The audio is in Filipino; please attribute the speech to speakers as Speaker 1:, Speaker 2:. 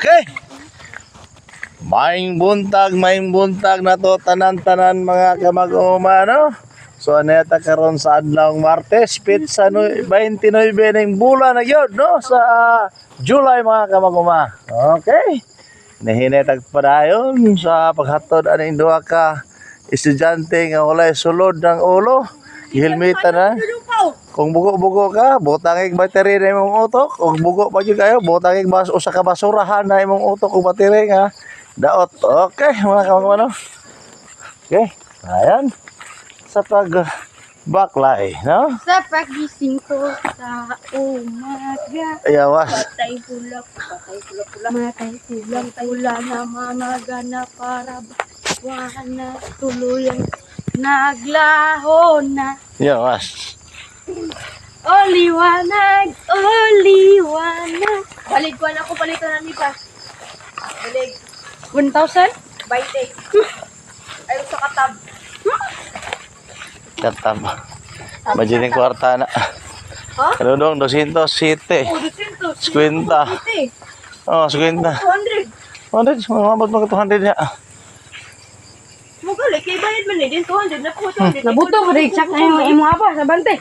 Speaker 1: Okay. Maing buntag na to tanan-tanan mga kamag-uma, no? So aneta karon sa adlaw Martes, pizza no 29 ning bulan na gyud, no? Sa July mga kamag-uma. Okay. Nahinetag padayon sa paghatod aning duha ka estudyante nga walay sulod ng ulo. Gihilmitan na. Kung bugo-bugo ka, butangig battery na imong utok. Kung bugo pa jud kayo, butangig usa ka basurahan na imong utok ug battery nga daot. Okay, mga kamag-uma, no? Okay. Ayan. Sa baklay, no?
Speaker 2: Sa pagising ko sa umaga.
Speaker 1: Ayawas.
Speaker 2: Patay pula, matay pula na mamaga na para bawahan na tuluyang naglaho na.
Speaker 1: Ayawas.
Speaker 2: O liwanag, o liwanag. Balig ko na ako palito na ni pa. Balig. 1,000? 20. Ayaw sa katab.
Speaker 1: Katam. Imagine yung kwarta na.
Speaker 2: Ha?
Speaker 1: Ano dong, 207.
Speaker 2: Oh, 200.
Speaker 1: 50. Oh, 50.
Speaker 2: 200.
Speaker 1: 100, mamabot mo ka 200 niya.
Speaker 2: Mugali, kay bayad man eh. Din 200 na po. 200.
Speaker 3: Nabuto ko rin, check na yung imo apa sa bante.